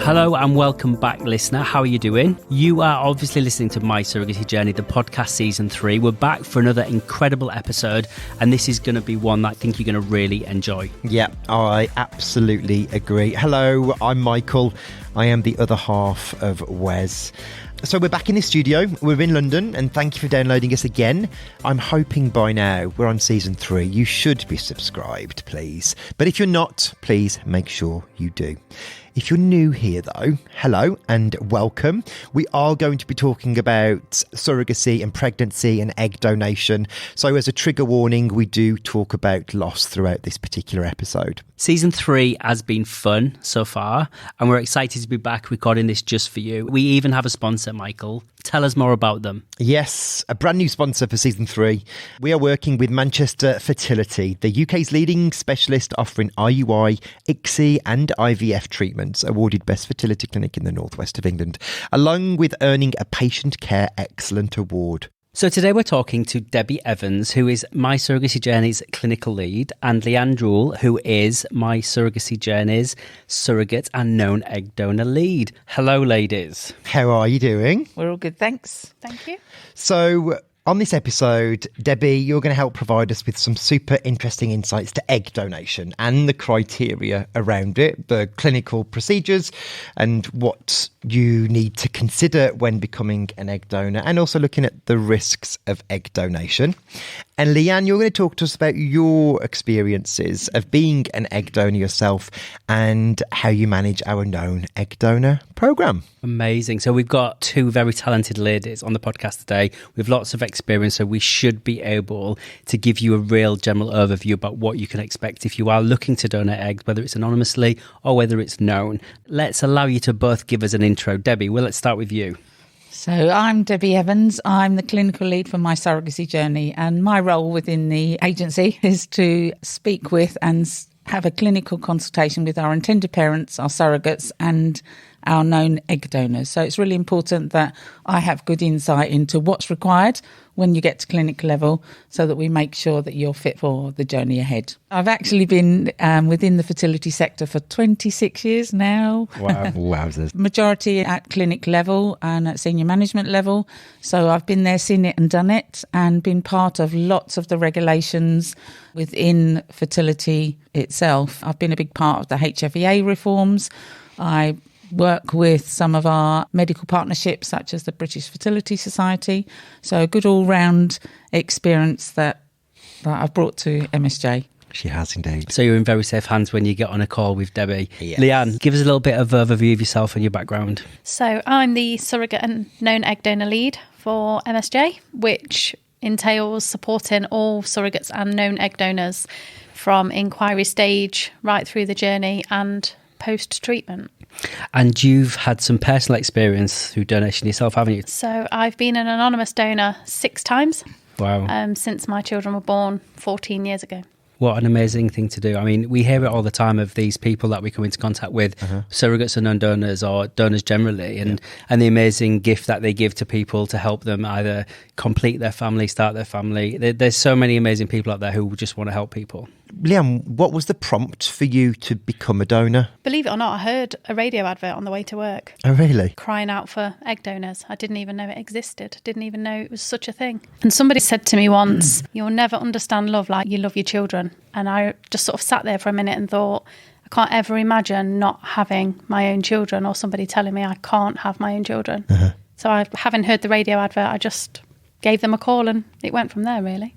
Hello and welcome back, listener. How are you doing? You are obviously listening to My Surrogacy Journey, the podcast season 3. We're back for another incredible episode, and this is going to be one that I think you're going to really enjoy. Yeah, I absolutely agree. Hello, I'm Michael. I am the other half of Wes. So we're back in the studio. We're in London, and thank you for downloading us again. I'm hoping by now we're on season 3. You should be subscribed, please. But if you're not, please make sure you do. If you're new here, though, hello and welcome. We are going to be talking about surrogacy and pregnancy and egg donation. So as a trigger warning, we do talk about loss throughout this particular episode. Season 3 has been fun so far, and we're excited to be back recording this just for you. We even have a sponsor, Michael. Tell us more about them. Yes, a brand new sponsor for season 3. We are working with Manchester Fertility, the UK's leading specialist offering IUI, ICSI and IVF treatments, awarded Best Fertility Clinic in the northwest of England, along with earning a Patient Care Excellent Award. So today we're talking to Debbie Evans, who is My Surrogacy Journey's clinical lead, and Leanne Drewell, who is My Surrogacy Journey's surrogate and known egg donor lead. Hello, ladies. How are you doing? We're all good, thanks. Thank you. So on this episode, Debbie, you're going to help provide us with some super interesting insights to egg donation and the criteria around it, the clinical procedures and what you need to consider when becoming an egg donor, and also looking at the risks of egg donation. And Leanne, you're going to talk to us about your experiences of being an egg donor yourself and how you manage our known egg donor programme. Amazing. So we've got 2 very talented ladies on the podcast today with lots of experience, so we should be able to give you a real general overview about what you can expect if you are looking to donate eggs, whether it's anonymously or whether it's known. Let's allow you to both give us an intro. Debbie, well, let's start with you. So I'm Debbie Evans. I'm the clinical lead for My Surrogacy Journey, and my role within the agency is to speak with and have a clinical consultation with our intended parents, our surrogates and our known egg donors. So it's really important that I have good insight into what's required when you get to clinic level so that we make sure that you're fit for the journey ahead. I've actually been within the fertility sector for 26 years now. Wow. Wowzers. Majority at clinic level and at senior management level. So I've been there, seen it and done it, and been part of lots of the regulations within fertility itself. I've been a big part of the HFEA reforms. I work with some of our medical partnerships such as the British Fertility Society. So a good all-round experience that I've brought to MSJ. She has indeed. So you're in very safe hands when you get on a call with Debbie. Yes. Leanne, give us a little bit of overview of yourself and your background. So I'm the surrogate and known egg donor lead for MSJ, which entails supporting all surrogates and known egg donors from inquiry stage right through the journey and post-treatment. And you've had some personal experience through donation yourself, haven't you? So I've been an anonymous donor 6 times. Wow. Since my children were born 14 years ago. What an amazing thing to do. I mean, we hear it all the time of these people that we come into contact with, surrogates and non-donors or donors generally, and the amazing gift that they give to people to help them either complete their family, start their family. There's so many amazing people out there who just want to help people. Leanne, what was the prompt for you to become a donor? Believe it or not, I heard a radio advert on the way to work. Oh, really? Crying out for egg donors. I didn't even know it existed. Didn't even know it was such a thing. And somebody said to me once, you'll never understand love like you love your children. And I just sort of sat there for a minute and thought, I can't ever imagine not having my own children or somebody telling me I can't have my own children. So having heard the radio advert, I just gave them a call and it went from there, really.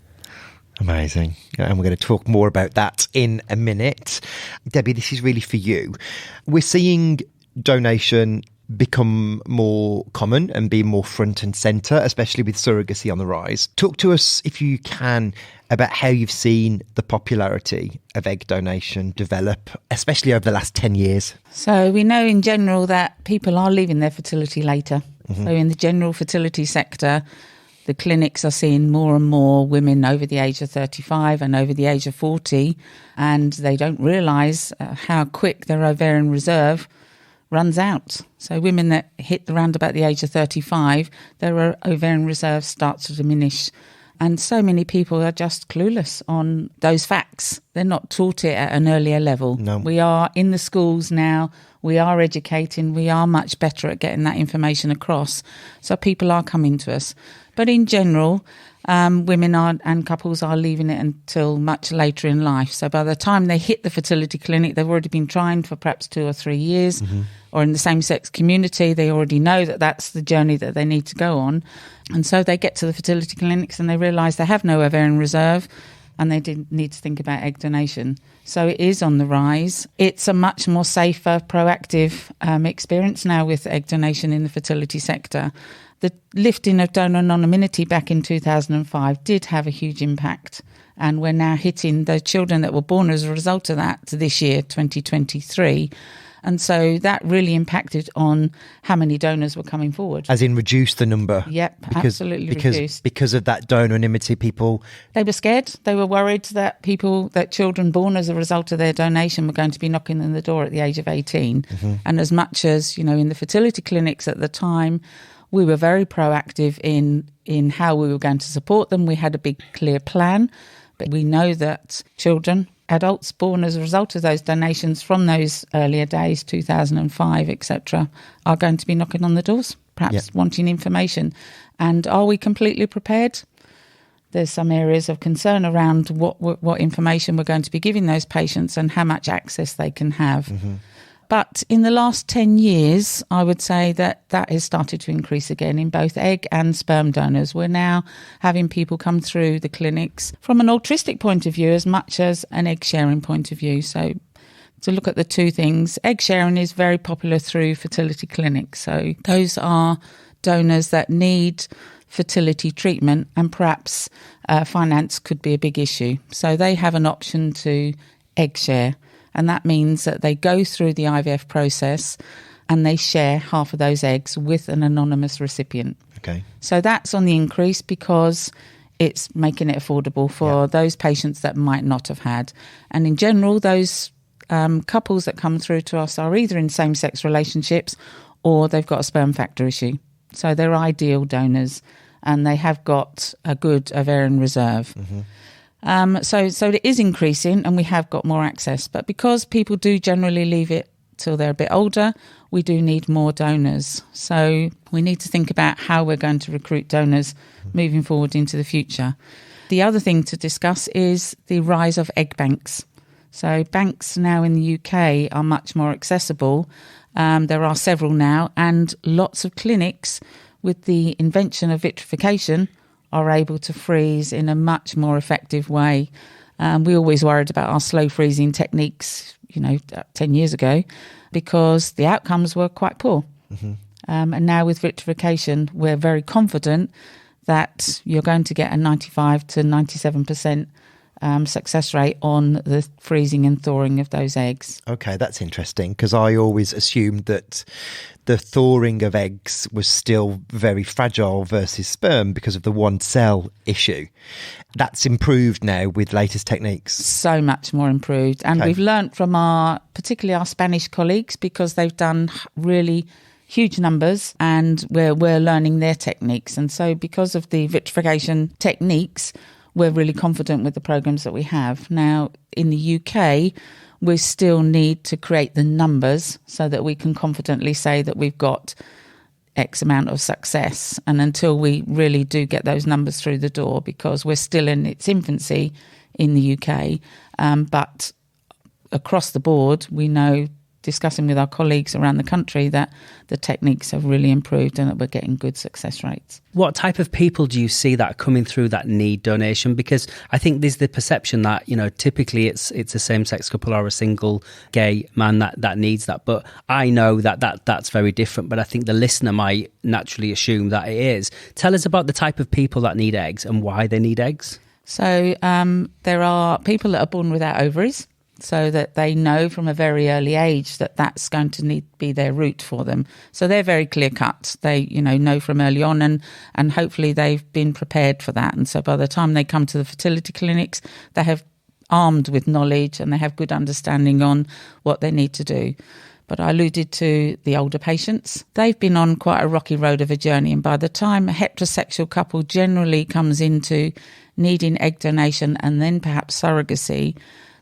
Amazing. And we're going to talk more about that in a minute. Debbie, this is really for you. We're seeing donation become more common and be more front and centre, especially with surrogacy on the rise. Talk to us, if you can, about how you've seen the popularity of egg donation develop, especially over the last 10 years. So we know in general that people are leaving their fertility later. So in the general fertility sector, the clinics are seeing more and more women over the age of 35 and over the age of 40, and they don't realise how quick their ovarian reserve runs out. So women that hit around about the age of 35, their ovarian reserve starts to diminish. And so many people are just clueless on those facts. They're not taught it at an earlier level. No. We are in the schools now We are educating. We are much better at getting that information across. So people are coming to us. But in general, women and couples are leaving it until much later in life. So by the time they hit the fertility clinic, they've already been trying for perhaps 2 or 3 years. Or in the same-sex community, they already know that that's the journey that they need to go on. And so they get to the fertility clinics and they realise they have no ovarian reserve and they didn't need to think about egg donation. So it is on the rise. It's a much more safer, proactive experience now with egg donation in the fertility sector. The lifting of donor anonymity back in 2005 did have a huge impact. And we're now hitting the children that were born as a result of that this year, 2023. And so that really impacted on how many donors were coming forward. As in reduce the number? Yep, absolutely reduced. Because of that donor anonymity, people... They were scared. They were worried that children born as a result of their donation were going to be knocking on the door at the age of 18. And as much as, in the fertility clinics at the time, we were very proactive in how we were going to support them. We had a big, clear plan. But we know that children... adults born as a result of those donations from those earlier days, 2005, etc., are going to be knocking on the doors, perhaps wanting information. And are we completely prepared? There's some areas of concern around what information we're going to be giving those patients and how much access they can have. But in the last 10 years, I would say that has started to increase again in both egg and sperm donors. We're now having people come through the clinics from an altruistic point of view as much as an egg sharing point of view. So to look at the two things, egg sharing is very popular through fertility clinics. So those are donors that need fertility treatment and perhaps finance could be a big issue. So they have an option to egg share. And that means that they go through the IVF process and they share half of those eggs with an anonymous recipient. Okay. So that's on the increase because it's making it affordable for those patients that might not have had. And in general, those couples that come through to us are either in same-sex relationships or they've got a sperm factor issue. So they're ideal donors and they have got a good ovarian reserve. So it is increasing and we have got more access. But because people do generally leave it till they're a bit older, we do need more donors. So we need to think about how we're going to recruit donors moving forward into the future. The other thing to discuss is the rise of egg banks. So banks now in the UK are much more accessible. There are several now and lots of clinics with the invention of vitrification are able to freeze in a much more effective way. We always worried about our slow freezing techniques, 10 years ago, because the outcomes were quite poor. And now with vitrification, we're very confident that you're going to get a 95 to 97% success rate on the freezing and thawing of those eggs. Okay, that's interesting because I always assumed that the thawing of eggs was still very fragile versus sperm because of the one cell issue. That's improved now with latest techniques. So much more improved. And we've learnt from particularly our Spanish colleagues because they've done really huge numbers and we're learning their techniques. And so because of the vitrification techniques, we're really confident with the programs that we have. Now, in the UK, we still need to create the numbers so that we can confidently say that we've got X amount of success. And until we really do get those numbers through the door, because we're still in its infancy in the UK, but across the board, we know, discussing with our colleagues around the country, that the techniques have really improved and that we're getting good success rates. What type of people do you see that are coming through that need donation? Because I think there's the perception that, typically it's a same-sex couple or a single gay man that needs that. But I know that's very different. But I think the listener might naturally assume that it is. Tell us about the type of people that need eggs and why they need eggs. So there are people that are born without ovaries, so that they know from a very early age that that's going to be their route for them. So they're very clear cut. They, know from early on and hopefully they've been prepared for that. And so by the time they come to the fertility clinics, they have armed with knowledge and they have good understanding on what they need to do. But I alluded to the older patients. They've been on quite a rocky road of a journey. And by the time a heterosexual couple generally comes into needing egg donation and then perhaps surrogacy,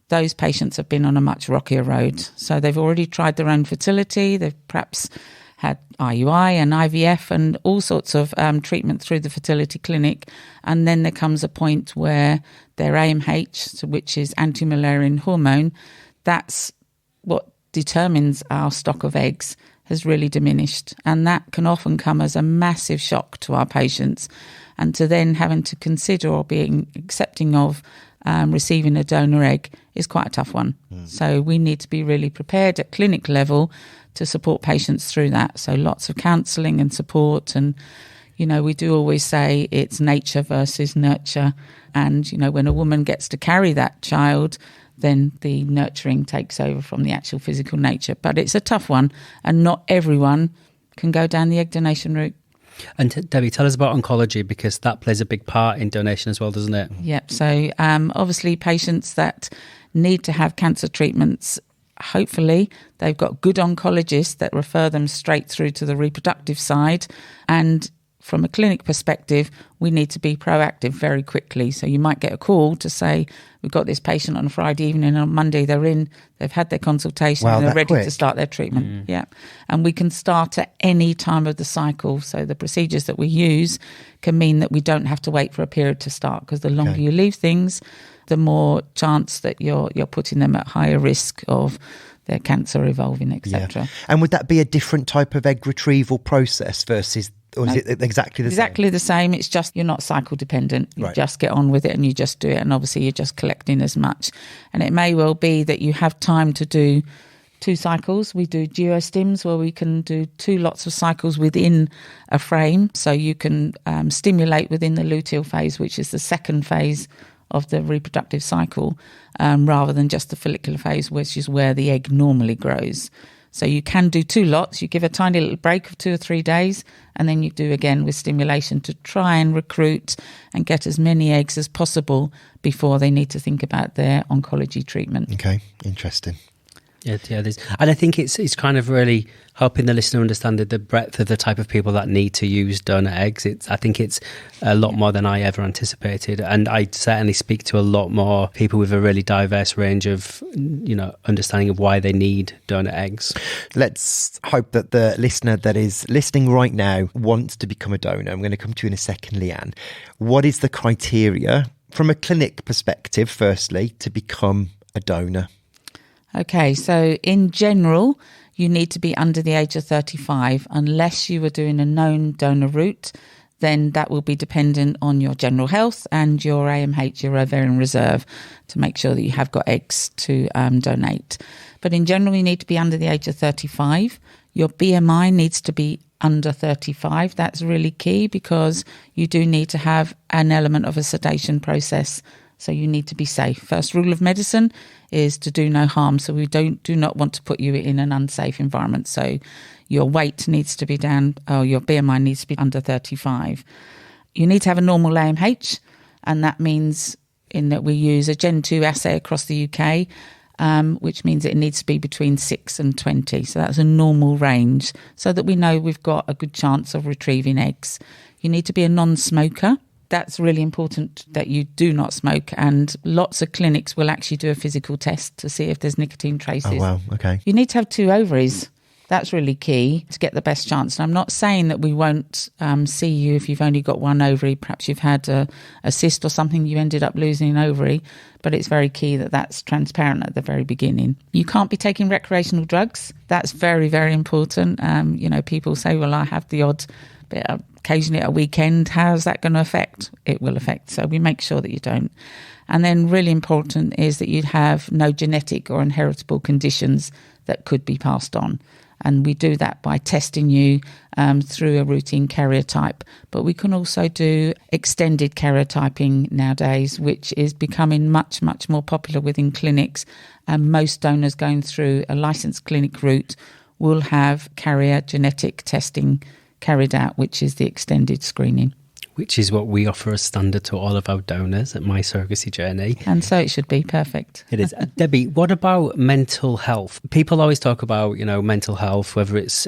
those patients have been on a much rockier road. So they've already tried their own fertility. They've perhaps had IUI and IVF and all sorts of treatment through the fertility clinic. And then there comes a point where their AMH, which is anti-Mullerian hormone, that's what determines our stock of eggs, has really diminished. And that can often come as a massive shock to our patients. And to then having to consider or being accepting of receiving a donor egg is quite a tough one. So we need to be really prepared at clinic level to support patients through that. So lots of counselling and support. And, we do always say it's nature versus nurture. And, when a woman gets to carry that child, then the nurturing takes over from the actual physical nature. But it's a tough one, and not everyone can go down the egg donation route. And Debbie, tell us about oncology, because that plays a big part in donation as well, doesn't it? Yep. So obviously patients that need to have cancer treatments, hopefully they've got good oncologists that refer them straight through to the reproductive side. And from a clinic perspective, we need to be proactive very quickly. So you might get a call to say, we've got this patient on a Friday evening, and on Monday they've had their consultation, and they're ready to start their treatment. Yeah. And we can start at any time of the cycle. So the procedures that we use can mean that we don't have to wait for a period to start, because the longer you leave things, the more chance that you're putting them at higher risk of their cancer evolving, etc. Yeah. And would that be a different type of egg retrieval process versus, or is it exactly the same? Exactly the same. It's just you're not cycle dependent. You just get on with it and you just do it. And obviously you're just collecting as much. And it may well be that you have time to do 2 cycles. We do duostims, where we can do 2 lots of cycles within a frame. So you can stimulate within the luteal phase, which is the second phase of the reproductive cycle, rather than just the follicular phase, which is where the egg normally grows. So you can do 2 lots. You give a tiny little break of 2 or 3 days, and then you do again with stimulation to try and recruit and get as many eggs as possible before they need to think about their oncology treatment. Okay, interesting. Yeah, and I think it's kind of really helping the listener understand the breadth of the type of people that need to use donor eggs. I think it's a lot more than I ever anticipated, and I certainly speak to a lot more people with a really diverse range of understanding of why they need donor eggs. Let's hope that the listener that is listening right now wants to become a donor. I'm going to come to you in a second, Leanne. What is the criteria from a clinic perspective, firstly, to become a donor? Okay, so in general, you need to be under the age of 35. Unless you were doing a known donor route, then that will be dependent on your general health and your AMH, your ovarian reserve, to make sure that you have got eggs to donate. But in general, you need to be under the age of 35. Your BMI needs to be under 35. That's really key, because you do need to have an element of a sedation process. So you need to be safe. First rule of medicine is to do no harm. So we do not want to put you in an unsafe environment. So your weight needs to be down, or your BMI needs to be under 35. You need to have a normal AMH, and that means in that we use a Gen 2 assay across the UK, which means it needs to be between 6 and 20. So that's a normal range, so that we know we've got a good chance of retrieving eggs. You need to be a non-smoker. That's really important that you do not smoke, and lots of clinics will actually do a physical test to see if there's nicotine traces. Oh, wow, okay. You need to have 2 ovaries. That's really key to get the best chance. And I'm not saying that we won't see you if you've only got 1 ovary. Perhaps you've had a cyst or something, you ended up losing an ovary, but it's very key that that's transparent at the very beginning. You can't be taking recreational drugs. That's very, very important. People say, well, I have the odd bit occasionally at a weekend. How's that going to affect? It will affect. So we make sure that you don't. And then really important is that you have no genetic or inheritable conditions that could be passed on. And we do that by testing you through a routine karyotype. But we can also do extended karyotyping nowadays, which is becoming much, much more popular within clinics. And most donors going through a licensed clinic route will have carrier genetic testing carried out, which is the extended screening. Which is what we offer as standard to all of our donors at My Surrogacy Journey. And so it should be perfect. It is. Debbie, what about mental health? People always talk about, mental health, whether it's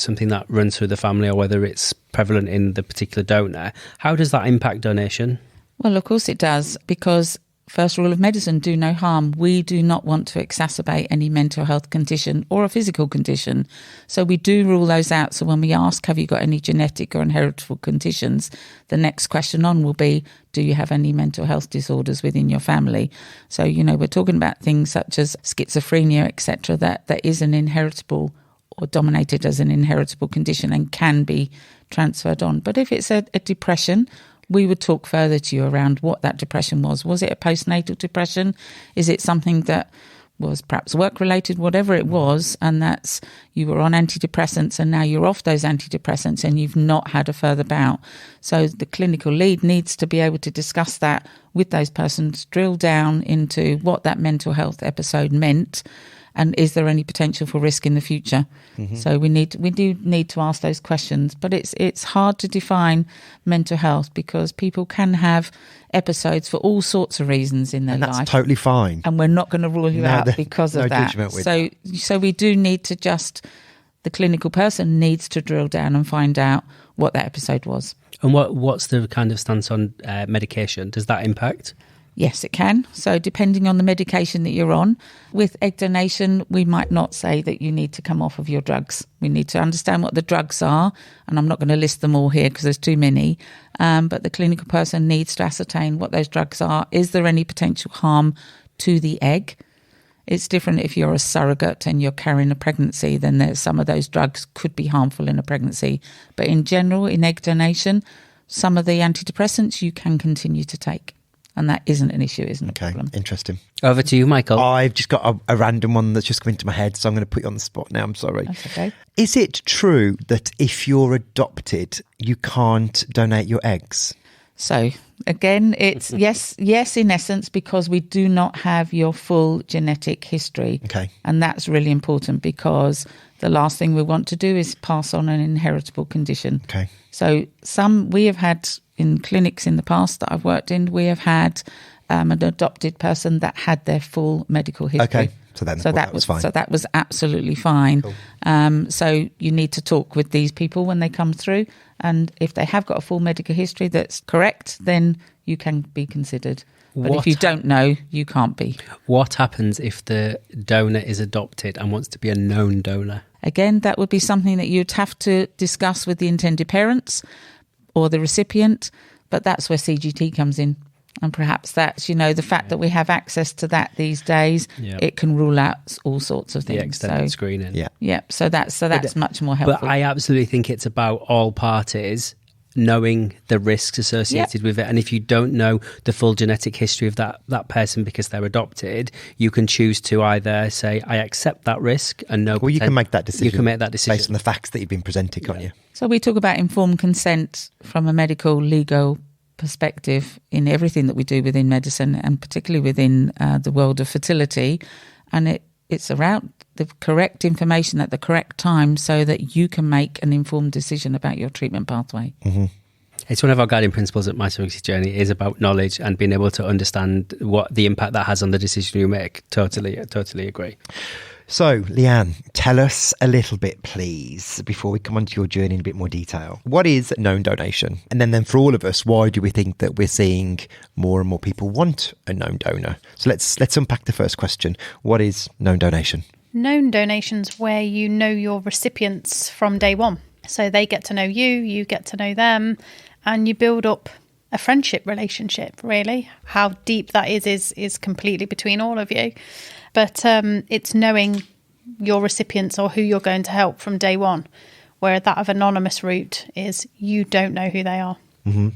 something that runs through the family or whether it's prevalent in the particular donor. How does that impact donation? Well, of course it does, because first rule of medicine, do no harm. We do not want to exacerbate any mental health condition or a physical condition. So we do rule those out. So when we ask, have you got any genetic or inheritable conditions, the next question on will be, do you have any mental health disorders within your family? So, we're talking about things such as schizophrenia, etc., that is an inheritable or dominated as an inheritable condition and can be transferred on. But if it's a depression, we would talk further to you around what that depression was. Was it a postnatal depression? Is it something that was perhaps work-related, whatever it was, and that's you were on antidepressants and now you're off those antidepressants and you've not had a further bout. So the clinical lead needs to be able to discuss that with those persons, drill down into what that mental health episode meant, and is there any potential for risk in the future? Mm-hmm. So we do need to ask those questions. But it's hard to define mental health because people can have episodes for all sorts of reasons in their life. And that's totally fine. And we're not going to rule you out because of that. So we do need to the clinical person needs to drill down and find out what that episode was. And what's the kind of stance on medication? Does that impact? Yes, it can. So depending on the medication that you're on, with egg donation, we might not say that you need to come off of your drugs. We need to understand what the drugs are, and I'm not going to list them all here because there's too many, but the clinical person needs to ascertain what those drugs are. Is there any potential harm to the egg? It's different if you're a surrogate and you're carrying a pregnancy, then some of those drugs could be harmful in a pregnancy. But in general, in egg donation, some of the antidepressants you can continue to take. And that isn't an issue, isn't a problem. Interesting. Over to you, Michael. I've just got a random one that's just come into my head, so I'm going to put you on the spot now. I'm sorry. That's okay. Is it true that if you're adopted, you can't donate your eggs? So, again, it's yes, in essence, because we do not have your full genetic history. Okay. And that's really important because the last thing we want to do is pass on an inheritable condition. Okay. So we have had in clinics in the past that I've worked in, we have had an adopted person that had their full medical history. Okay. So that was fine. So that was absolutely fine. Cool. So you need to talk with these people when they come through, and if they have got a full medical history that's correct, then you can be considered. But if you don't know, you can't be. What happens if the donor is adopted and wants to be a known donor? Again, that would be something that you'd have to discuss with the intended parents or the recipient, but that's where CGT comes in. And perhaps that's, the fact that we have access to that these days, it can rule out all sorts of things. The extended screening. Yeah. So that's much more helpful. But I absolutely think it's about all parties knowing the risks associated with it. And if you don't know the full genetic history of that person because they're adopted, you can choose to either say, I accept that risk and no. Well, you can make that decision. You can make that decision. Based on the facts that you've been presented, can't you? So we talk about informed consent from a medical, legal perspective in everything that we do within medicine, and particularly within the world of fertility. And it's around the correct information at the correct time so that you can make an informed decision about your treatment pathway. Mm-hmm. It's one of our guiding principles at My Surrogacy Journey is about knowledge and being able to understand what the impact that has on the decision you make. Totally agree. So, Leanne, tell us a little bit, please, before we come on to your journey in a bit more detail. What is known donation? And then for all of us, why do we think that we're seeing more and more people want a known donor? So let's unpack the first question. What is known donation? Known donation's where you know your recipients from day one. So they get to know you, you get to know them, and you build up a friendship relationship, really. How deep that is completely between all of you. But it's knowing your recipients or who you're going to help from day one, where that of anonymous route is you don't know who they are. Mm-hmm.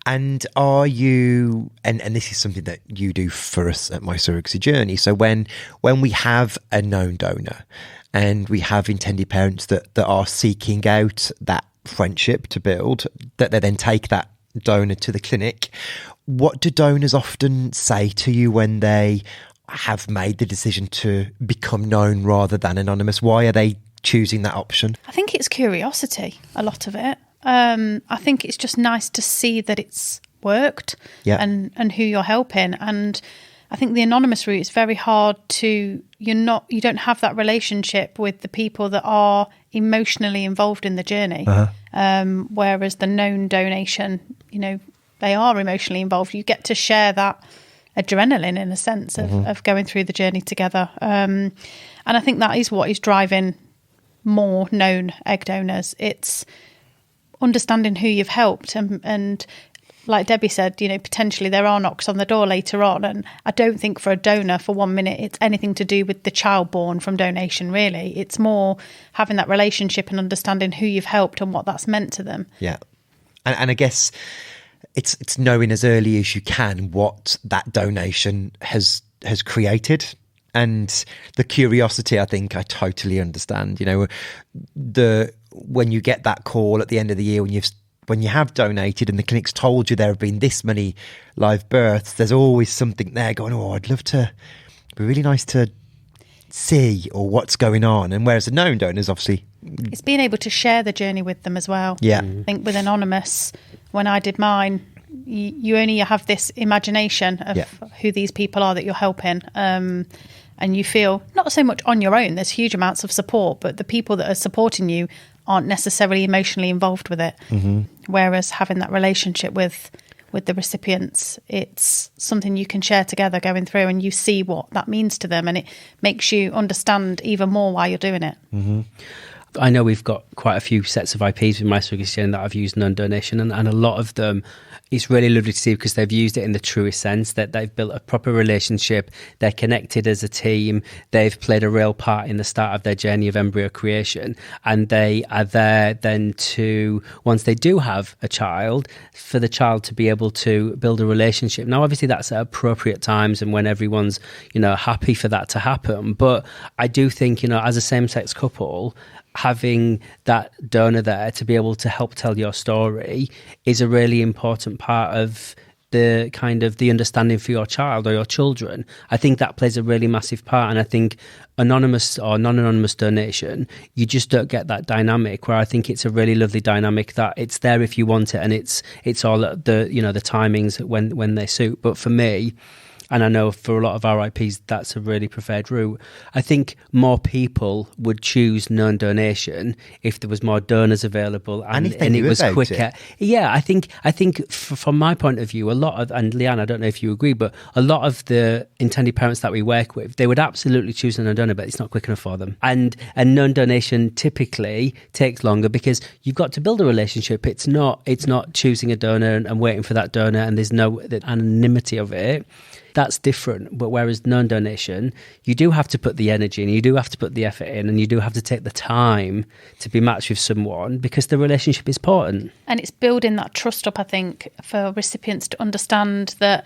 And are you, and this is something that you do for us at My Surrogacy Journey, so when we have a known donor and we have intended parents that are seeking out that friendship to build, that they then take that donor to the clinic, what do donors often say to you when they have made the decision to become known rather than anonymous? Why are they choosing that option? I think it's curiosity, a lot of it. I think it's just nice to see that it's worked and who you're helping. And I think the anonymous route is very hard to, you don't have that relationship with the people that are emotionally involved in the journey. Whereas the known donation, they are emotionally involved. You get to share that adrenaline in a sense of going through the journey together. And I think that is what is driving more known egg donors. It's understanding who you've helped, and like Debbie said, potentially there are knocks on the door later on. And I don't think for a donor for 1 minute it's anything to do with the child born from donation, really. It's more having that relationship and understanding who you've helped and what that's meant to them. Yeah. And I guess it's knowing as early as you can what that donation has created. And the curiosity, I think I totally understand. When you get that call at the end of the year when you have donated and the clinic's told you there have been this many live births, there's always something there going, I'd love to, it'd be really nice to see or what's going on. And whereas a known donor is obviously... It's being able to share the journey with them as well. Yeah. I think with Anonymous, when I did mine, you only have this imagination of who these people are that you're helping. And you feel not so much on your own, there's huge amounts of support, but the people that are supporting you aren't necessarily emotionally involved with it. Whereas having that relationship with the recipients, it's something you can share together going through, and you see what that means to them, and it makes you understand even more why you're doing it. I know we've got quite a few sets of IPs with My Surrogacy Journey that I've used non-donation, and a lot of them, it's really lovely to see because they've used it in the truest sense, that they've built a proper relationship, they're connected as a team, they've played a real part in the start of their journey of embryo creation, and they are there then to, once they do have a child, for the child to be able to build a relationship. Now, obviously that's at appropriate times and when everyone's, happy for that to happen. But I do think, as a same-sex couple, having that donor there to be able to help tell your story is a really important part of the kind of the understanding for your child or your children. I think that plays a really massive part, and I think anonymous or non-anonymous donation, you just don't get that dynamic, where I think it's a really lovely dynamic that it's there if you want it, and it's all at the the timings when they suit. But for me, and I know for a lot of our IPs, that's a really preferred route. I think more people would choose non-donation if there was more donors available and it was quicker. Yeah, I think from my point of view, a lot of, and Leanne, I don't know if you agree, but a lot of the intended parents that we work with, they would absolutely choose a non-donor, but it's not quick enough for them. And non-donation typically takes longer because you've got to build a relationship. It's not choosing a donor and waiting for that donor, and there's no the anonymity of it. That's different. But whereas non-donation, you do have to put the energy in, you do have to put the effort in, and you do have to take the time to be matched with someone because the relationship is important. And it's building that trust up, I think, for recipients to understand that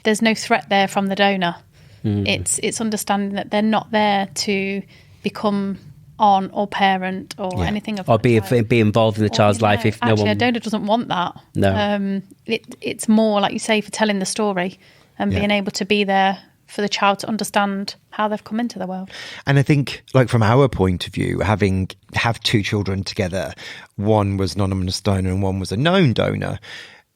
there's no threat there from the donor. It's understanding that they're not there to become on or parent or anything of or be involved in the child's life if actually, no one... a donor doesn't want that. No. It's more, like you say, for telling the story and being able to be there for the child to understand how they've come into the world. And I think, like, from our point of view, have two children together, one was an anonymous donor and one was a known donor,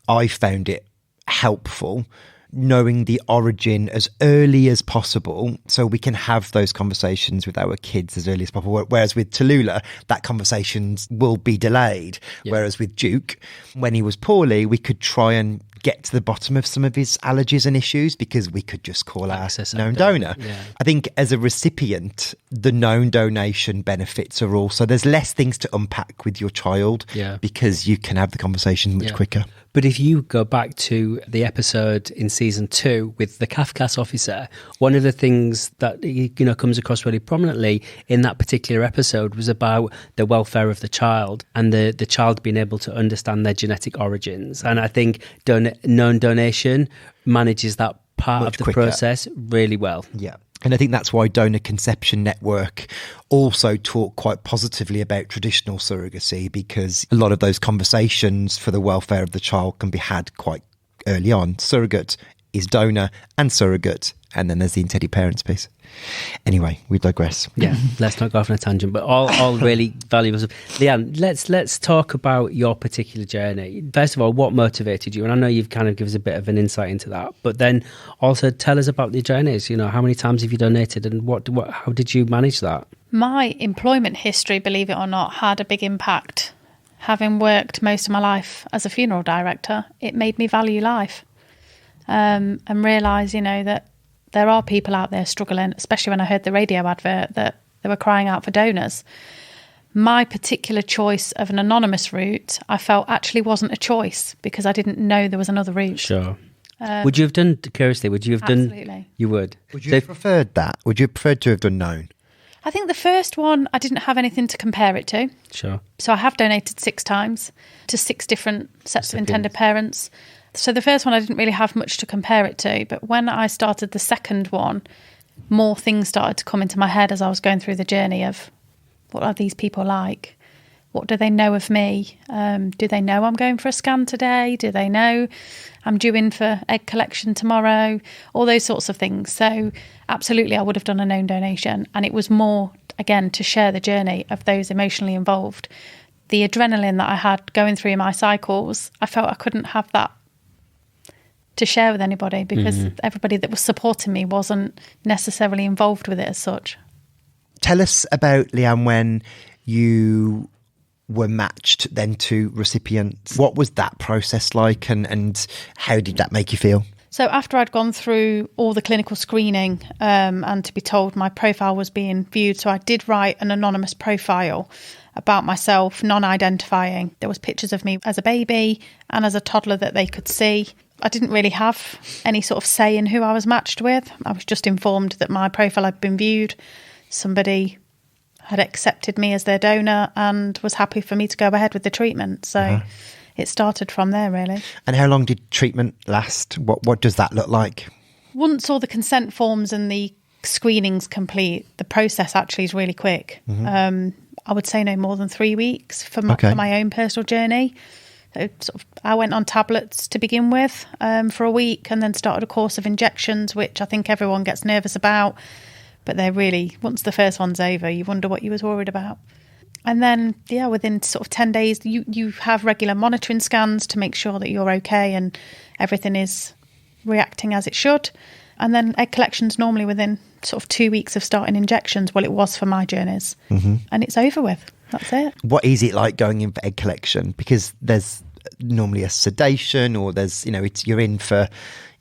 I found it helpful knowing the origin as early as possible so we can have those conversations with our kids as early as possible. Whereas with Talulah, that conversations will be delayed. Yeah. Whereas with Duke, when he was poorly, we could try and get to the bottom of some of his allergies and issues because we could just call our known donor. Yeah. I think as a recipient, the known donation benefits are also, there's less things to unpack with your child because you can have the conversation much quicker. But if you go back to the episode in season 2 with the CAF class officer, one of the things that comes across really prominently in that particular episode was about the welfare of the child and the child being able to understand their genetic origins. And I think known donation manages that part much of the quicker. Process really well. Yeah. And I think that's why Donor Conception Network also talk quite positively about traditional surrogacy, because a lot of those conversations for the welfare of the child can be had quite early on. Surrogate is donor and surrogate, and then there's the intended parents piece. Anyway, we digress. Yeah, let's not go off on a tangent, but all really valuable stuff. Leanne, let's talk about your particular journey. First of all, what motivated you? And I know you've kind of given us a bit of an insight into that, but then also tell us about the journeys. How many times have you donated, and how did you manage that? My employment history, believe it or not, had a big impact. Having worked most of my life as a funeral director, it made me value life. and realise, that there are people out there struggling, especially when I heard the radio advert that they were crying out for donors. My particular choice of an anonymous route, I felt actually wasn't a choice because I didn't know there was another route. Sure. Would you have done, curiously, Absolutely. You would? Would you have preferred that? Would you have preferred to have done known? I think the first one, I didn't have anything to compare it to. Sure. So I have donated 6 times to 6 different sets of intended parents. So the first one, I didn't really have much to compare it to. But when I started the second one, more things started to come into my head as I was going through the journey of what are these people like? What do they know of me? Do they know I'm going for a scan today? Do they know I'm due in for egg collection tomorrow? All those sorts of things. So absolutely, I would have done a known donation. And it was more, again, to share the journey of those emotionally involved. The adrenaline that I had going through my cycles, I felt I couldn't have that to share with anybody because everybody that was supporting me wasn't necessarily involved with it as such. Tell us about, Leanne, when you were matched then to recipients. What was that process like and how did that make you feel? So after I'd gone through all the clinical screening and to be told my profile was being viewed, so I did write an anonymous profile about myself, non-identifying. There was pictures of me as a baby and as a toddler that they could see. I didn't really have any sort of say in who I was matched with. I was just informed that my profile had been viewed. Somebody had accepted me as their donor and was happy for me to go ahead with the treatment. So it started from there, really. And how long did treatment last? What does that look like? Once all the consent forms and the screenings complete, the process actually is really quick. I would say no more than 3 weeks for my own personal journey. So I went on tablets to begin with for a week and then started a course of injections, which I think everyone gets nervous about. But they're really, once the first one's over, you wonder what you was worried about. And then, within sort of 10 days, you have regular monitoring scans to make sure that you're okay and everything is reacting as it should. And then egg collection's normally within sort of 2 weeks of starting injections. Well, it was for my journeys. And it's over with. That's it. What is it like going in for egg collection? Because there's normally a sedation or there's, you're in for,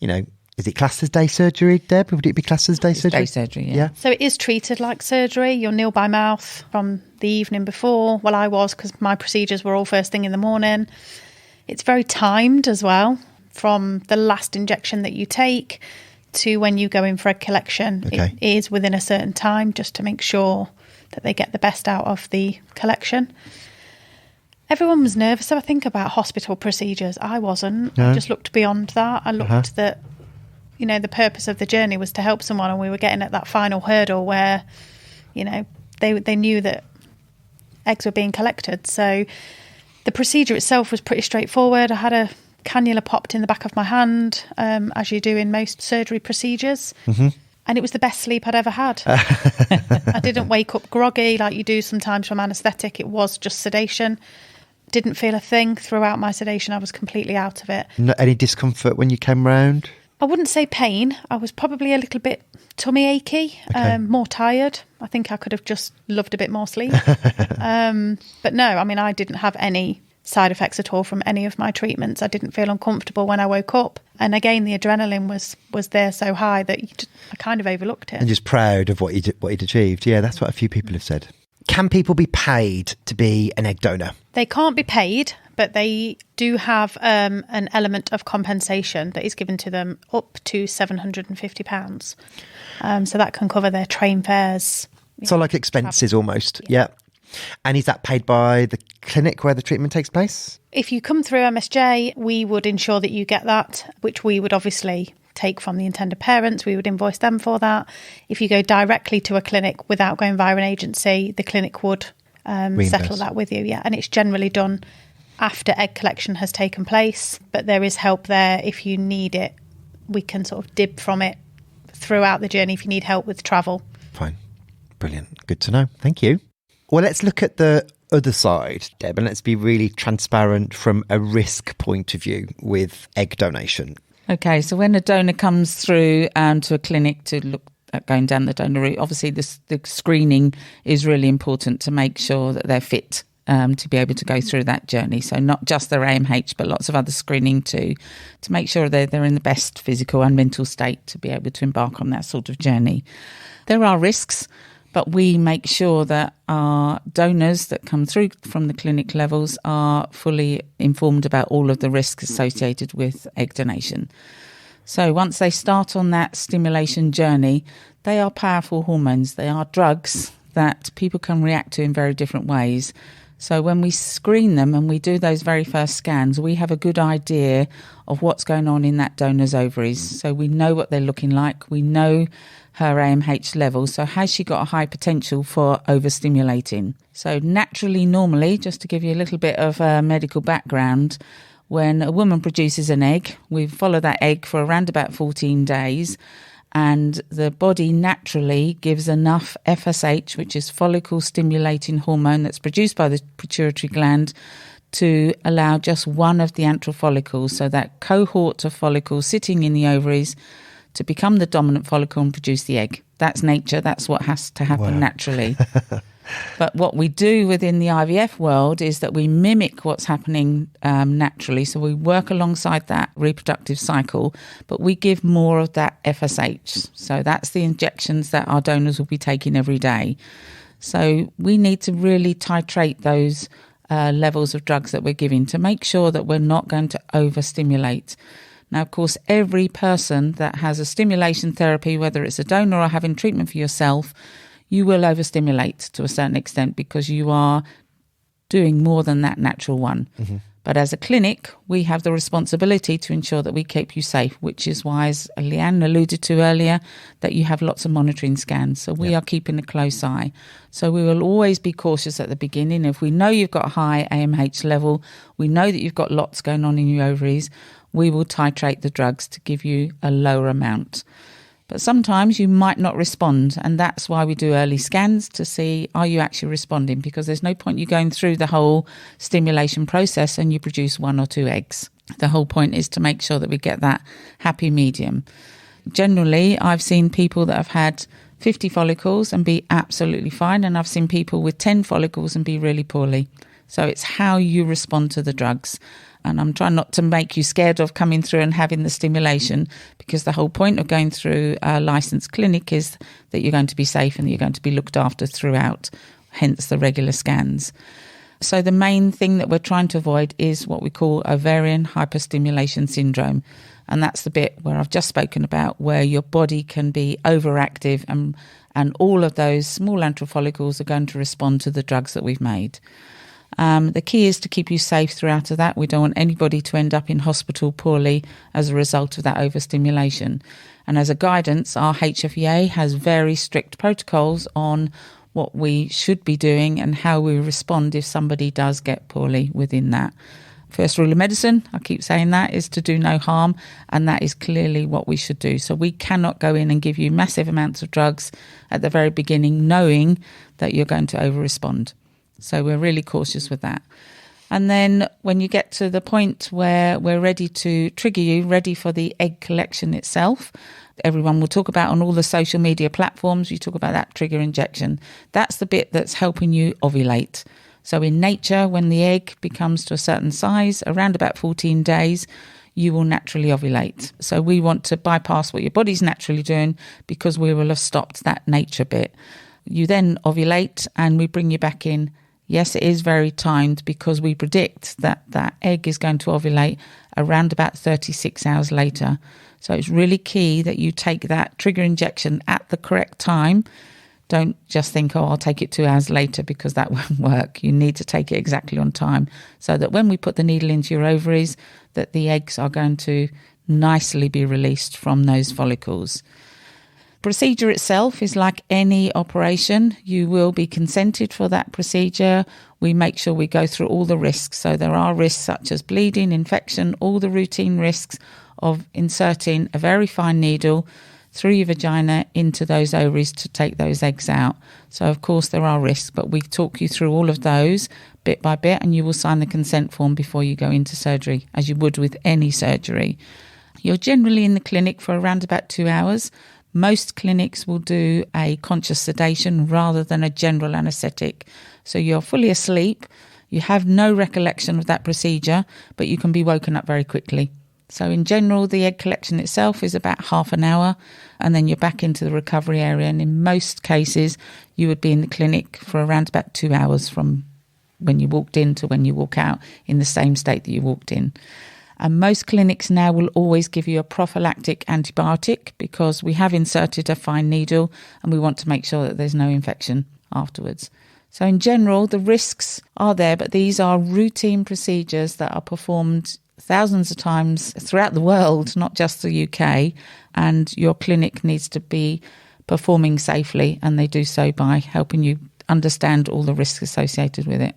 is it classed as day surgery, Deb? Would it be classed as day surgery? Day surgery, yeah. So it is treated like surgery. You'll kneel by mouth from the evening before. Well, I was, because my procedures were all first thing in the morning. It's very timed as well, from the last injection that you take to when you go in for egg collection. Okay. It is within a certain time just to make sure that they get the best out of the collection. Everyone was nervous, I think, about hospital procedures. I wasn't. No. I just looked beyond that. I looked that, the purpose of the journey was to help someone, and we were getting at that final hurdle where, they knew that eggs were being collected. So the procedure itself was pretty straightforward. I had a cannula popped in the back of my hand, as you do in most surgery procedures. And it was the best sleep I'd ever had. I didn't wake up groggy like you do sometimes from anaesthetic. It was just sedation. Didn't feel a thing throughout my sedation. I was completely out of it. Not any discomfort when you came round? I wouldn't say pain. I was probably a little bit tummy achy, more tired. I think I could have just loved a bit more sleep. But no, I didn't have any side effects at all from any of my treatments. I didn't feel uncomfortable when I woke up. And again, the adrenaline was there so high that I kind of overlooked it. And just proud of what you'd achieved. Yeah, that's what a few people have said. Can people be paid to be an egg donor? They can't be paid, but they do have an element of compensation that is given to them up to £750. So that can cover their train fares. So like expenses almost, yeah. And is that paid by the clinic where the treatment takes place? If you come through MSJ, we would ensure that you get that, which we would obviously take from the intended parents. We would invoice them for that. If you go directly to a clinic without going via an agency, the clinic would settle that with you. Yeah, and it's generally done after egg collection has taken place, but there is help there if you need it. We can sort of dib from it throughout the journey if you need help with travel. Fine. Brilliant. Good to know. Thank you. Well, let's look at the other side, Deb, and let's be really transparent from a risk point of view with egg donation. Okay, so when a donor comes through to a clinic to look at going down the donor route, obviously the screening is really important to make sure that they're fit to be able to go through that journey. So not just their AMH, but lots of other screening too, to make sure they're in the best physical and mental state to be able to embark on that sort of journey. There are risks, but we make sure that our donors that come through from the clinic levels are fully informed about all of the risks associated with egg donation. So once they start on that stimulation journey, they are powerful hormones. They are drugs that people can react to in very different ways. So when we screen them and we do those very first scans, we have a good idea of what's going on in that donor's ovaries. So we know what they're looking like. We know her AMH level. So has she got a high potential for overstimulating? So naturally, normally, just to give you a little bit of a medical background, when a woman produces an egg, we follow that egg for around about 14 days, and the body naturally gives enough FSH, which is follicle stimulating hormone that's produced by the pituitary gland, to allow just one of the antral follicles, so that cohort of follicles sitting in the ovaries, to become the dominant follicle and produce the egg. That's nature. That's what has to happen naturally. But what we do within the IVF world is that we mimic what's happening naturally. So we work alongside that reproductive cycle, but we give more of that FSH. So that's the injections that our donors will be taking every day. So we need to really titrate those levels of drugs that we're giving to make sure that we're not going to overstimulate. Now, of course, every person that has a stimulation therapy, whether it's a donor or having treatment for yourself, you will overstimulate to a certain extent because you are doing more than that natural one. Mm-hmm. But as a clinic, we have the responsibility to ensure that we keep you safe, which is why, as Leanne alluded to earlier, that you have lots of monitoring scans. So we are keeping a close eye. So we will always be cautious at the beginning. If we know you've got a high AMH level, we know that you've got lots going on in your ovaries, we will titrate the drugs to give you a lower amount. But sometimes you might not respond, and that's why we do early scans to see, are you actually responding? Because there's no point you going through the whole stimulation process and you produce 1 or 2 eggs. The whole point is to make sure that we get that happy medium. Generally, I've seen people that have had 50 follicles and be absolutely fine, and I've seen people with 10 follicles and be really poorly. So it's how you respond to the drugs. And I'm trying not to make you scared of coming through and having the stimulation, because the whole point of going through a licensed clinic is that you're going to be safe and that you're going to be looked after throughout, hence the regular scans. So the main thing that we're trying to avoid is what we call ovarian hyperstimulation syndrome. And that's the bit where I've just spoken about, where your body can be overactive and all of those small antral follicles are going to respond to the drugs that we've made. The key is to keep you safe throughout of that. We don't want anybody to end up in hospital poorly as a result of that overstimulation. And as a guidance, our HFEA has very strict protocols on what we should be doing and how we respond if somebody does get poorly within that. First rule of medicine, I keep saying that, is to do no harm, and that is clearly what we should do. So we cannot go in and give you massive amounts of drugs at the very beginning knowing that you're going to over-respond. So we're really cautious with that. And then when you get to the point where we're ready to trigger you, ready for the egg collection itself, everyone will talk about on all the social media platforms, you talk about that trigger injection. That's the bit that's helping you ovulate. So in nature, when the egg becomes to a certain size, around about 14 days, you will naturally ovulate. So we want to bypass what your body's naturally doing because we will have stopped that nature bit. You then ovulate and we bring you back in. Yes, it is very timed because we predict that that egg is going to ovulate around about 36 hours later. So it's really key that you take that trigger injection at the correct time. Don't just think, I'll take it 2 hours later, because that won't work. You need to take it exactly on time so that when we put the needle into your ovaries, that the eggs are going to nicely be released from those follicles. Procedure itself is like any operation. You will be consented for that procedure. We make sure we go through all the risks. So there are risks such as bleeding, infection, all the routine risks of inserting a very fine needle through your vagina into those ovaries to take those eggs out. So of course there are risks, but we talk you through all of those bit by bit, and you will sign the consent form before you go into surgery, as you would with any surgery. You're generally in the clinic for around about 2 hours. Most clinics will do a conscious sedation rather than a general anaesthetic. So you're fully asleep, You have no recollection of that procedure, but you can be woken up very quickly. So in general, the egg collection itself is about half an hour, and then you're back into the recovery area. And in most cases, you would be in the clinic for around about 2 hours from when you walked in to when you walk out in the same state that you walked in. And most clinics now will always give you a prophylactic antibiotic because we have inserted a fine needle and we want to make sure that there's no infection afterwards. So in general, the risks are there, but these are routine procedures that are performed thousands of times throughout the world, not just the UK, and your clinic needs to be performing safely, and they do so by helping you understand all the risks associated with it.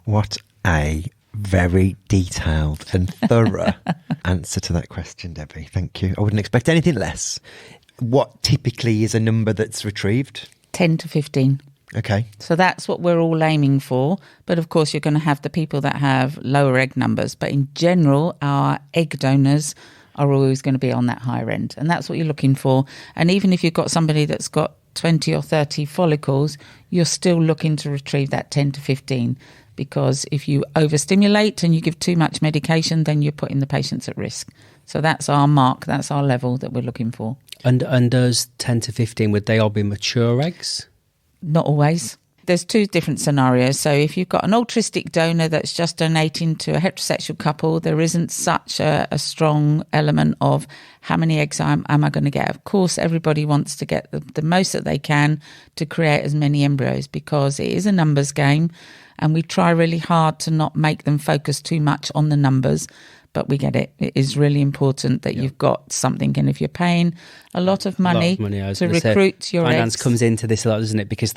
What a very detailed and thorough answer to that question, Debbie. Thank you. I wouldn't expect anything less. What typically is a number that's retrieved? 10 to 15. Okay. So that's what we're all aiming for. But of course, you're going to have the people that have lower egg numbers. But in general, our egg donors are always going to be on that higher end. And that's what you're looking for. And even if you've got somebody that's got 20 or 30 follicles, you're still looking to retrieve that 10 to 15. Because if you overstimulate and you give too much medication, then you're putting the patients at risk. So that's our mark. That's our level that we're looking for. And those 10 to 15, would they all be mature eggs? Not always. There's two different scenarios. So if you've got an altruistic donor that's just donating to a heterosexual couple, there isn't such a strong element of how many eggs am I going to get. Of course, everybody wants to get the most that they can to create as many embryos because it is a numbers game, and we try really hard to not make them focus too much on the numbers. But we get it. It is really important that you've got something. And if you're paying a lot of money to recruit your finance eggs, comes into this a lot, doesn't it? Because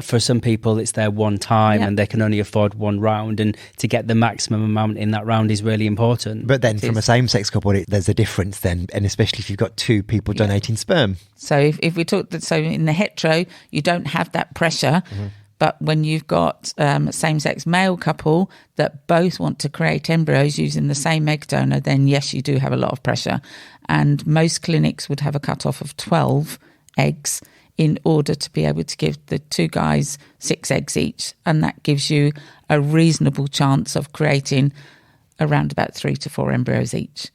for some people, it's their one time and they can only afford one round. And to get the maximum amount in that round is really important. But then from a same-sex couple, there's a difference then. And especially if you've got two people donating sperm. So if we talk that, so in the hetero, you don't have that pressure. Mm-hmm. But when you've got a same-sex male couple that both want to create embryos using the same egg donor, then yes, you do have a lot of pressure. And most clinics would have a cut-off of 12 eggs in order to be able to give the two guys 6 eggs each. And that gives you a reasonable chance of creating around about 3 to 4 embryos each.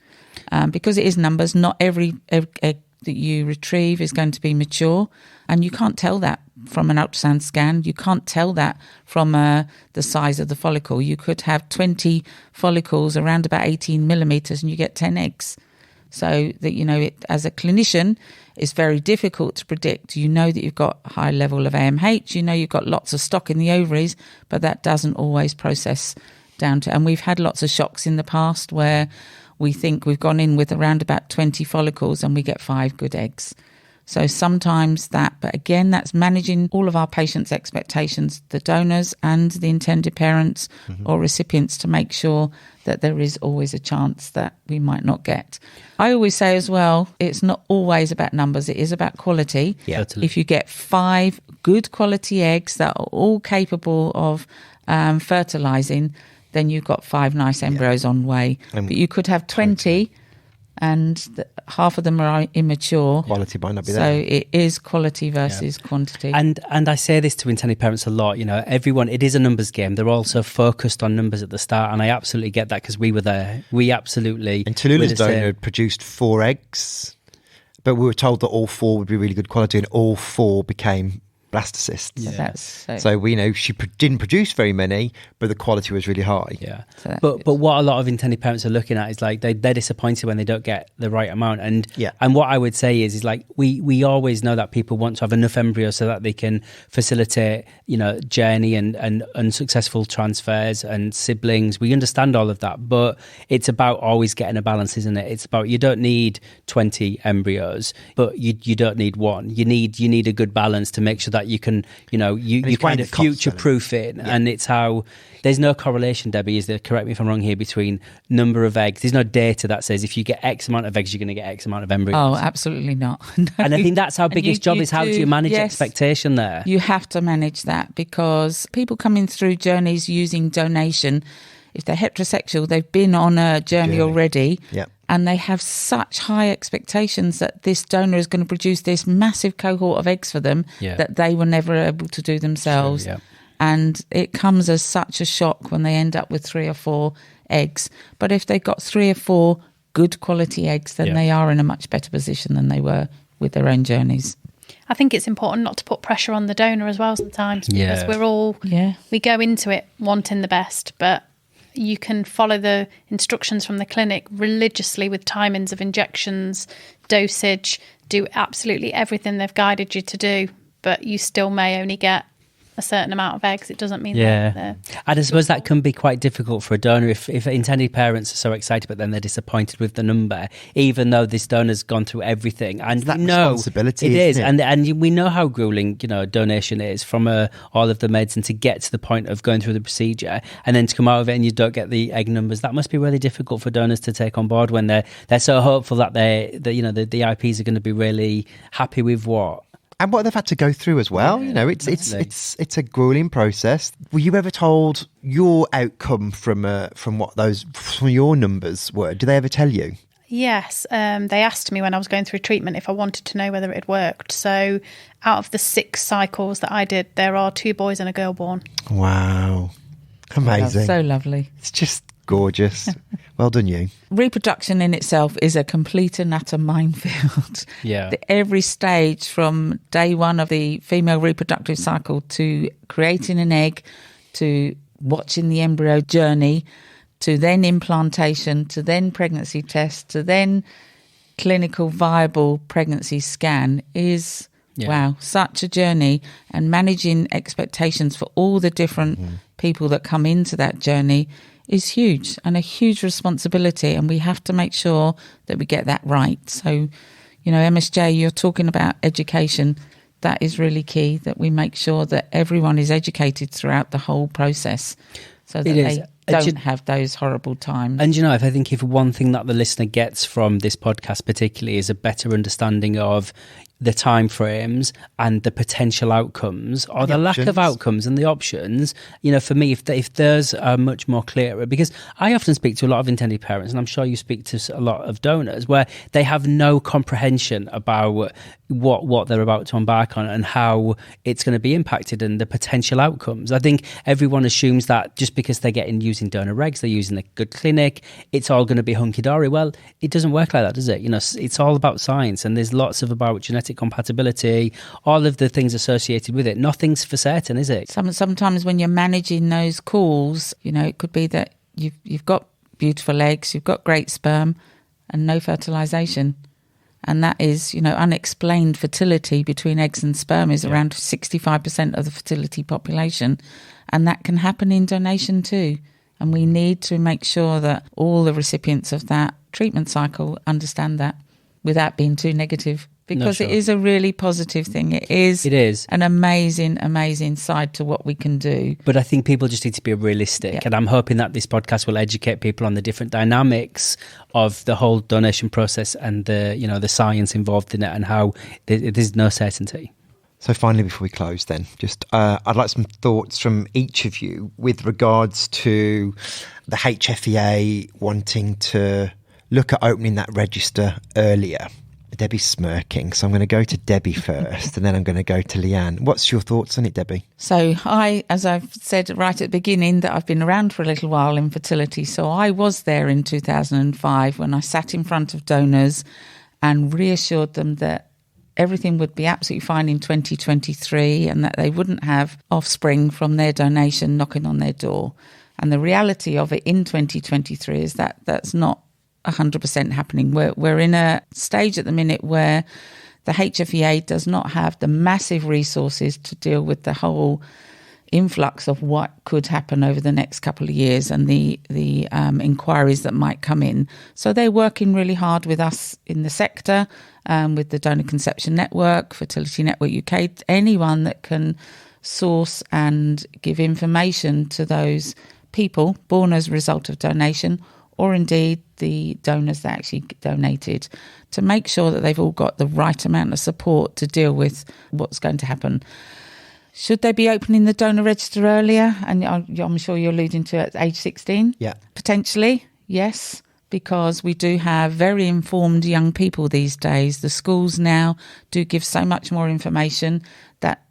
Because it is numbers, not every egg that you retrieve is going to be mature, and you can't tell that from an ultrasound scan. You can't tell that from the size of the follicle. You could have 20 follicles around about 18 millimetres and you get 10 eggs. So that, as a clinician, it's very difficult to predict. You know that you've got a high level of AMH, you've got lots of stock in the ovaries, but that doesn't always process down to, and we've had lots of shocks in the past where we think we've gone in with around about 20 follicles and we get 5 good eggs. So sometimes but again, that's managing all of our patients' expectations, the donors and the intended parents or recipients, to make sure that there is always a chance that we might not get. I always say as well, it's not always about numbers, it is about quality. Yeah, totally. If you get 5 good quality eggs that are all capable of fertilising, then you've got 5 nice embryos on way. But you could have 20 and half of them are immature. Quality might not be there. So it is quality versus quantity. And I say this to intended parents a lot, everyone, it is a numbers game. They're also focused on numbers at the start, and I absolutely get that because we were there. We absolutely... And Talulah's donor produced 4 eggs, but we were told that all 4 would be really good quality, and all 4 became blastocysts. Yeah. So we know she didn't produce very many, but the quality was really high. Yeah. But what a lot of intended parents are looking at is like they're disappointed when they don't get the right amount. And what I would say is like we always know that people want to have enough embryos so that they can facilitate, journey and unsuccessful transfers and siblings. We understand all of that, but it's about always getting a balance, isn't it? It's about, you don't need 20 embryos, but you don't need 1. You need a good balance to make sure that you can, you kind of future-proof it. Yeah. And it's how, there's no correlation, Debbie, is there, correct me if I'm wrong here, between number of eggs. There's no data that says if you get X amount of eggs, you're going to get X amount of embryos. Oh, absolutely not. No. And I think that's our biggest job is how do you manage expectation there? You have to manage that because people coming through journeys using donation, if they're heterosexual, they've been on a journey already. Yeah. And they have such high expectations that this donor is going to produce this massive cohort of eggs for them that they were never able to do themselves. Sure, yeah. And it comes as such a shock when they end up with 3 or 4 eggs. But if they've got 3 or 4 good quality eggs, then they are in a much better position than they were with their own journeys. I think it's important not to put pressure on the donor as well sometimes, because we're all, we go into it wanting the best, but you can follow the instructions from the clinic religiously with timings of injections, dosage, do absolutely everything they've guided you to do, but you still may only get a certain amount of eggs. It doesn't mean that and I suppose that can be quite difficult for a donor if intended parents are so excited but then they're disappointed with the number, even though this donor's gone through everything. And it's that responsibility, it is. It? And we know how grueling donation is from all of the meds, and to get to the point of going through the procedure and then to come out of it and you don't get the egg numbers, that must be really difficult for donors to take on board when they're so hopeful that the IPs are going to be really happy with what they've had to go through as well. It's a grueling process. Were you ever told your outcome from your numbers were? Did they ever tell you? Yes, they asked me when I was going through treatment if I wanted to know whether it had worked. So out of the 6 cycles that I did, there are 2 boys and a girl born. Wow. Amazing. So lovely. It's just gorgeous. Well done, you. Reproduction in itself is a complete and utter minefield. Every stage from day 1 of the female reproductive cycle to creating an egg, to watching the embryo journey, to then implantation, to then pregnancy test, to then clinical viable pregnancy scan is, wow, such a journey. And managing expectations for all the different people that come into that journey is huge, and a huge responsibility, and we have to make sure that we get that right. So, MSJ, you're talking about education. That is really key, that we make sure that everyone is educated throughout the whole process so that they don't have those horrible times. And I think if one thing that the listener gets from this podcast particularly is a better understanding of the time frames and the potential outcomes, or the lack of outcomes and the options, for me, if those are much more clearer, because I often speak to a lot of intended parents, and I'm sure you speak to a lot of donors, where they have no comprehension about what they're about to embark on and how it's going to be impacted and the potential outcomes. I think everyone assumes that just because they're using donor regs, they're using a good clinic, it's all going to be hunky-dory. Well, it doesn't work like that, does it? It's all about science, and there's lots about genetic compatibility, all of the things associated with it. Nothing's for certain, is it? Sometimes when you're managing those calls, it could be that you've got beautiful eggs, you've got great sperm, and no fertilization. And that is, unexplained fertility between eggs and sperm is around 65% of the fertility population. And that can happen in donation too. And we need to make sure that all the recipients of that treatment cycle understand that without being too negative. Because it is a really positive thing. It is an amazing, amazing side to what we can do. But I think people just need to be realistic. And I'm hoping that this podcast will educate people on the different dynamics of the whole donation process and the science involved in it, and how there's no certainty. So finally, before we close then, just I'd like some thoughts from each of you with regards to the HFEA wanting to look at opening that register earlier. Debbie's smirking, so I'm going to go to Debbie first and then I'm going to go to Leanne. What's your thoughts on it, Debbie? So as I've said right at the beginning, that I've been around for a little while in fertility. So I was there in 2005 when I sat in front of donors and reassured them that everything would be absolutely fine in 2023 and that they wouldn't have offspring from their donation knocking on their door. And the reality of it in 2023 is that that's not 100% happening. We're in a stage at the minute where the HFEA does not have the massive resources to deal with the whole influx of what could happen over the next couple of years and the inquiries that might come in. So they're working really hard with us in the sector, with the Donor Conception Network, Fertility Network UK, anyone that can source and give information to those people born as a result of donation, or indeed the donors that actually donated, to make sure that they've all got the right amount of support to deal with what's going to happen. Should they be opening the donor register earlier? And I'm sure you're alluding to at age 16? Yeah. Potentially, yes, because we do have very informed young people these days. The schools now do give so much more information that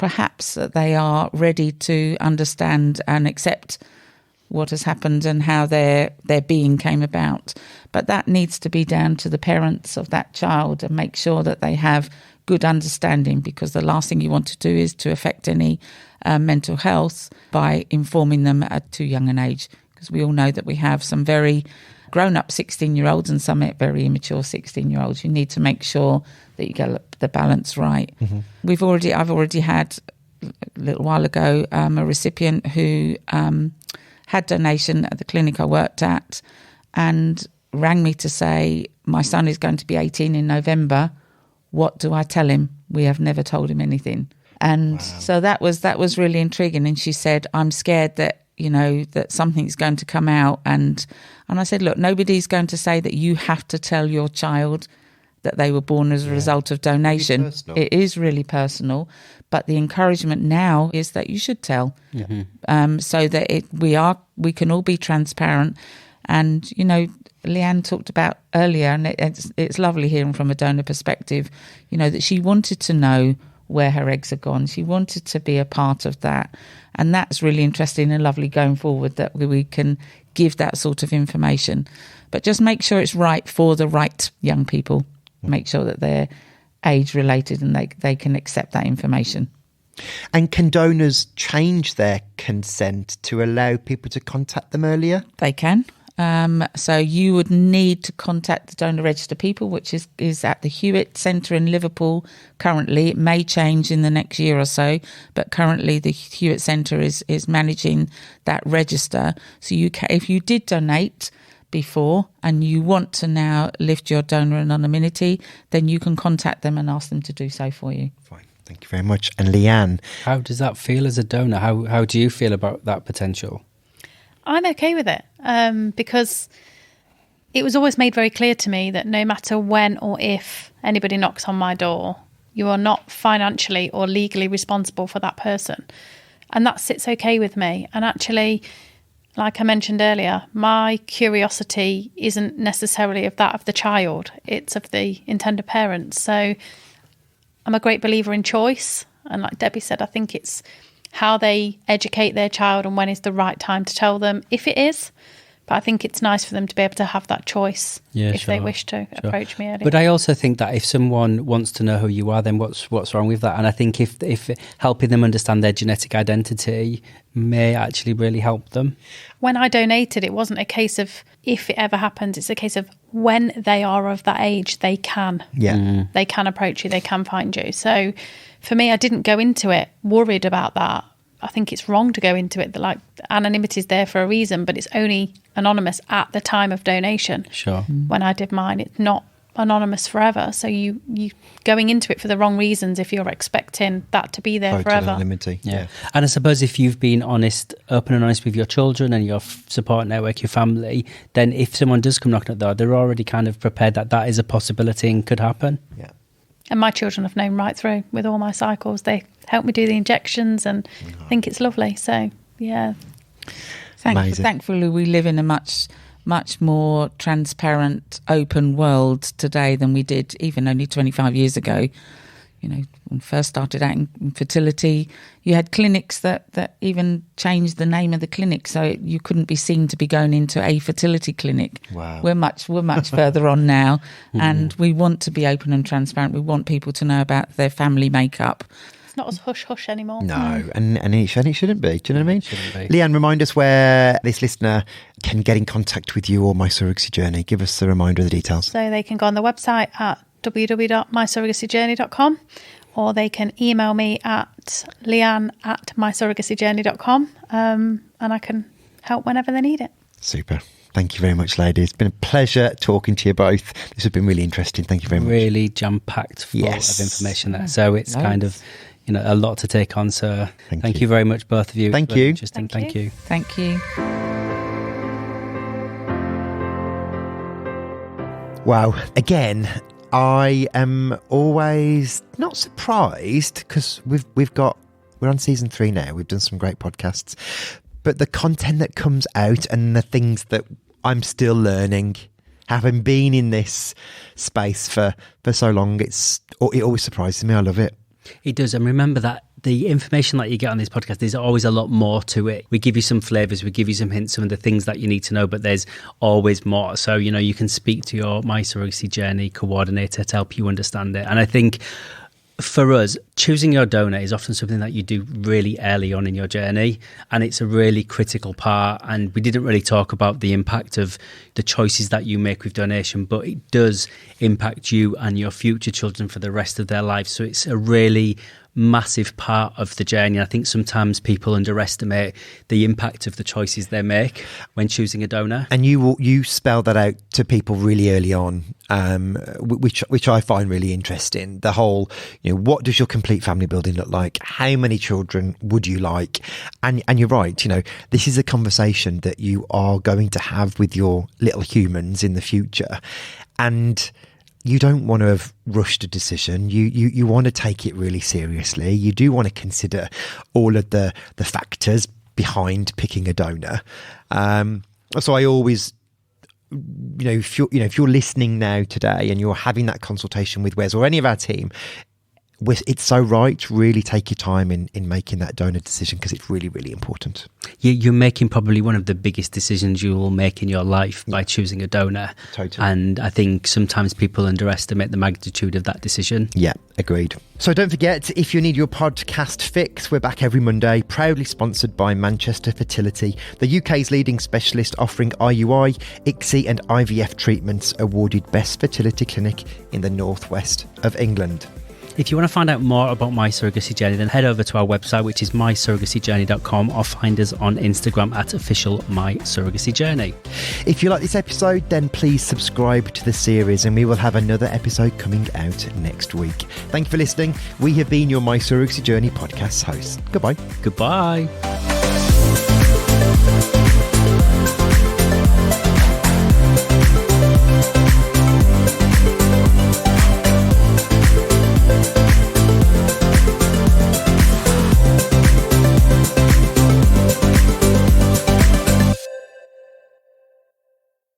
perhaps that they are ready to understand and accept what has happened and how their being came about. But that needs to be down to the parents of that child and make sure that they have good understanding, because the last thing you want to do is to affect any mental health by informing them at too young an age, because we all know that we have some very grown-up 16-year-olds and some very immature 16-year-olds. You need to make sure that you get the balance right. Mm-hmm. I've already had a little while ago a recipient who had donation at the clinic I worked at and rang me to say, my son is going to be 18 in November. What do I tell him? We have never told him anything. And so that was really intriguing. And she said, I'm scared that, that something's going to come out. And I said, look, nobody's going to say that you have to tell your child that they were born as a result of donation. It is really personal. But the encouragement now is that you should tell, so that we can all be transparent. And, Leanne talked about earlier, and it's lovely hearing from a donor perspective, that she wanted to know where her eggs had gone. She wanted to be a part of that. And that's really interesting and lovely going forward, that we can give that sort of information. But just make sure it's right for the right young people. Make sure that they're age related and they can accept that information. And can donors change their consent to allow people to contact them earlier? They can. So you would need to contact the donor register people, which is at the Herts Centre in Liverpool currently. It may change in the next year or so, but currently the Herts Centre is managing that register. So if you did donate before and you want to now lift your donor anonymity, then you can contact them and ask them to do so for you. Fine. Thank you very much. And Leanne? How does that feel as a donor? How do you feel about that potential? I'm okay with it because it was always made very clear to me that no matter when or if anybody knocks on my door, you are not financially or legally responsible for that person. And that sits okay with me. And actually, like I mentioned earlier, my curiosity isn't necessarily of that of the child. It's of the intended parents. So I'm a great believer in choice. And like Debbie said, I think it's how they educate their child and when is the right time to tell them, if it is. But I think it's nice for them to be able to have that choice if they wish to approach me early. But I also think that if someone wants to know who you are, then what's wrong with that? And I think if helping them understand their genetic identity may actually really help them. When I donated, it wasn't a case of if it ever happens, it's a case of when they are of that age, they can. Yeah. They can approach you, they can find you. So for me, I didn't go into it worried about that. I think it's wrong to go into it. Like, anonymity is there for a reason, but it's only anonymous at the time of donation. Sure. When I did mine, it's not anonymous forever. So you going into it for the wrong reasons if you're expecting that to be there forever. Anonymity. Yeah. And I suppose if you've been open and honest with your children and your support network, your family, then if someone does come knocking at the door, they're already kind of prepared that is a possibility and could happen. Yeah. And my children have known right through with all my cycles. They help me do the injections and I think it's lovely. So, yeah. Thankfully, we live in a much more transparent, open world today than we did even only 25 years ago. When we first started out in fertility, you had clinics that even changed the name of the clinic, so you couldn't be seen to be going into a fertility clinic. Wow. We're much further on now, and we want to be open and transparent. We want people to know about their family makeup. It's not as hush-hush anymore. No, and it shouldn't be. Do you know what I mean? It shouldn't be. Leanne, remind us where this listener can get in contact with you or My Surrogacy Journey. Give us a reminder of the details. So they can go on the website at www.mysurrogacyjourney.com or they can email me at leanne@mysurrogacyjourney.com and I can help whenever they need it. Super. Thank you very much, ladies. It's been a pleasure talking to you both. This has been really interesting. Thank you very much. Really jam-packed full of information there. So it's kind of, a lot to take on. So thank you very much, both of you. Thank you. Interesting. Thank you. Thank you. Wow. Again, I am always not surprised because we're on season 3 now. We've done some great podcasts, but the content that comes out and the things that I'm still learning, having been in this space for so long, it always surprises me. I love it. It does. And remember that the information that you get on this podcast, there's always a lot more to it. We give you some flavours, we give you some hints, some of the things that you need to know, but there's always more. So, you can speak to your My Surrogacy Journey coordinator to help you understand it. And I think for us, choosing your donor is often something that you do really early on in your journey, and it's a really critical part. And we didn't really talk about the impact of the choices that you make with donation, but it does impact you and your future children for the rest of their lives. So it's a really massive part of the journey. I think sometimes people underestimate the impact of the choices they make when choosing a donor. And you spell that out to people really early on, which I find really interesting. The whole, what does your complete family building look like? How many children would you like? And you're right, this is a conversation that you are going to have with your little humans in the future. And you don't want to have rushed a decision. You want to take it really seriously. You do want to consider all of the factors behind picking a donor. So I always, if you're listening now today and you're having that consultation with Wes or any of our team, it's so right to really take your time in making that donor decision, because it's really, really important. You're making probably one of the biggest decisions you will make in your life by choosing a donor. Totally. And I think sometimes people underestimate the magnitude of that decision. Yeah, agreed. So don't forget, if you need your podcast fix, we're back every Monday, proudly sponsored by Manchester Fertility, the UK's leading specialist offering IUI, ICSI and IVF treatments, awarded Best Fertility Clinic in the northwest of England. If you want to find out more about My Surrogacy Journey, then head over to our website, which is mysurrogacyjourney.com, or find us on Instagram at official My Surrogacy Journey. If you like this episode, then please subscribe to the series, and we will have another episode coming out next week. Thank you for listening. We have been your My Surrogacy Journey podcast hosts. Goodbye. Goodbye.